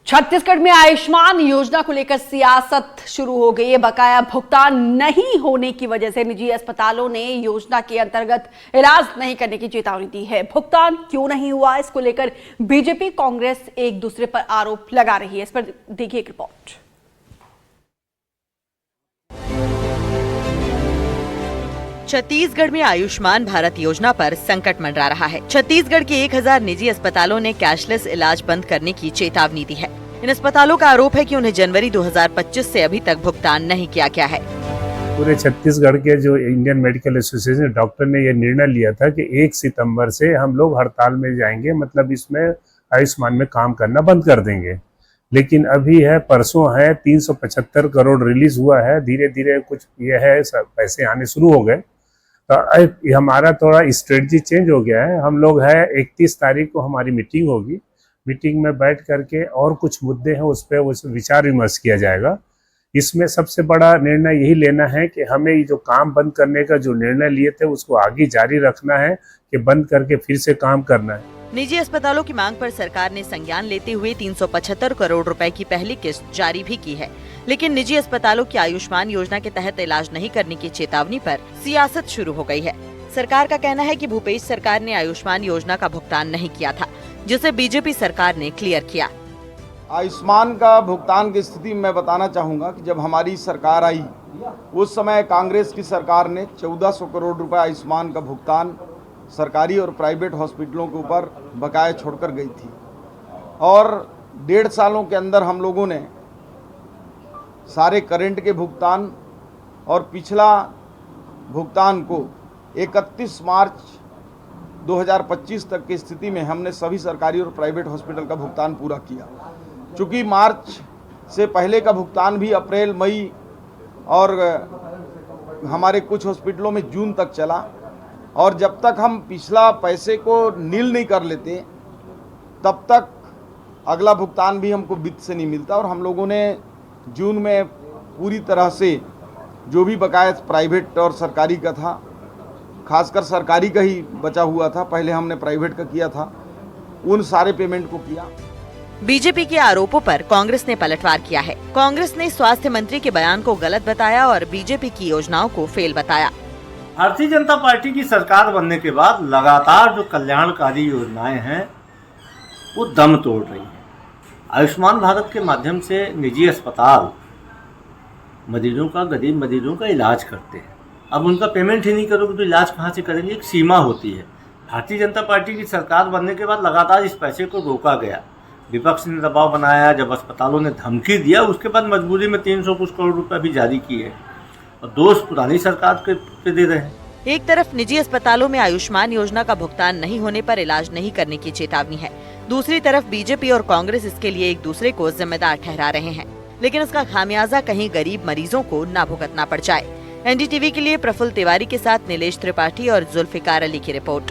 छत्तीसगढ़ में आयुष्मान योजना को लेकर सियासत शुरू हो गई है। बकाया भुगतान नहीं होने की वजह से निजी अस्पतालों ने योजना के अंतर्गत इलाज नहीं करने की चेतावनी दी है। भुगतान क्यों नहीं हुआ, इसको लेकर बीजेपी कांग्रेस एक दूसरे पर आरोप लगा रही है। इस पर देखिए एक रिपोर्ट। छत्तीसगढ़ में आयुष्मान भारत योजना पर संकट मंडरा रहा है। छत्तीसगढ़ के 1000 निजी अस्पतालों ने कैशलेस इलाज बंद करने की चेतावनी दी है। इन अस्पतालों का आरोप है कि उन्हें जनवरी 2025 से अभी तक भुगतान नहीं किया गया है। पूरे छत्तीसगढ़ के जो इंडियन मेडिकल एसोसिएशन डॉक्टर ने यह निर्णय लिया था कि 1 सितंबर से हम लोग हड़ताल में जाएंगे, मतलब इसमें आयुष्मान में काम करना बंद कर देंगे। लेकिन अभी है, परसों है, 375 करोड़ रिलीज हुआ है। धीरे धीरे कुछ ये है, पैसे आने शुरू हो गए। तो हमारा थोड़ा स्ट्रेटजी चेंज हो गया है। हम लोग है 31 तारीख को हमारी मीटिंग होगी। मीटिंग में बैठ करके और कुछ मुद्दे हैं उस पर विचार विमर्श किया जाएगा। इसमें सबसे बड़ा निर्णय यही लेना है कि हमें ये जो काम बंद करने का जो निर्णय लिए थे उसको आगे जारी रखना है कि बंद करके फिर से काम करना है। निजी अस्पतालों की मांग पर सरकार ने संज्ञान लेते हुए 375 करोड़ रुपए की पहली किस्त जारी भी की है। लेकिन निजी अस्पतालों की आयुष्मान योजना के तहत इलाज नहीं करने की चेतावनी पर सियासत शुरू हो गई है। सरकार का कहना है कि भूपेश सरकार ने आयुष्मान योजना का भुगतान नहीं किया था, जिसे बीजेपी सरकार ने क्लियर किया। आयुष्मान का भुगतान की स्थिति मैं बताना चाहूँगा कि जब हमारी सरकार आई उस समय कांग्रेस की सरकार ने 1400 करोड़ रुपए आयुष्मान का भुगतान सरकारी और प्राइवेट हॉस्पिटलों के ऊपर बकाया छोड़कर गई थी। और 1.5 सालों के अंदर हम लोगों ने सारे करंट के भुगतान और पिछला भुगतान को 31 मार्च 2025 तक की स्थिति में हमने सभी सरकारी और प्राइवेट हॉस्पिटल का भुगतान पूरा किया। चूँकि मार्च से पहले का भुगतान भी अप्रैल, मई और हमारे कुछ हॉस्पिटलों में जून तक चला, और जब तक हम पिछला पैसे को नील नहीं कर लेते तब तक अगला भुगतान भी हमको वित्त से नहीं मिलता। और हम लोगों ने जून में पूरी तरह से जो भी बकाया प्राइवेट और सरकारी का था, खासकर सरकारी का ही बचा हुआ था, पहले हमने प्राइवेट का किया था, उन सारे पेमेंट को किया। बीजेपी के आरोपों पर कांग्रेस ने पलटवार किया है। कांग्रेस ने स्वास्थ्य मंत्री के बयान को गलत बताया और बीजेपी की योजनाओं को फेल बताया। भारतीय जनता पार्टी की सरकार बनने के बाद लगातार जो कल्याणकारी योजनाएं हैं वो दम तोड़ रही हैं। आयुष्मान भारत के माध्यम से निजी अस्पताल मरीजों का, गरीब मरीजों का इलाज करते हैं। अब उनका पेमेंट ही नहीं करोगे तो इलाज कहाँ से करेंगे? एक सीमा होती है। भारतीय जनता पार्टी की सरकार बनने के बाद लगातार इस पैसे को रोका गया। विपक्ष ने दबाव बनाया, जब अस्पतालों ने धमकी दिया उसके बाद मजबूरी में 300 कुछ करोड़ रुपये भी जारी किए और दोष पुरानी सरकार के दे रहे हैं। एक तरफ निजी अस्पतालों में आयुष्मान योजना का भुगतान नहीं होने पर इलाज नहीं करने की चेतावनी है, दूसरी तरफ बीजेपी और कांग्रेस इसके लिए एक दूसरे को जिम्मेदार ठहरा रहे हैं। लेकिन इसका खामियाजा कहीं गरीब मरीजों को न भुगतना पड़ जाए। एनडीटीवी के लिए प्रफुल्ल तिवारी के साथ नीलेश त्रिपाठी और जुल्फिकार अली की रिपोर्ट।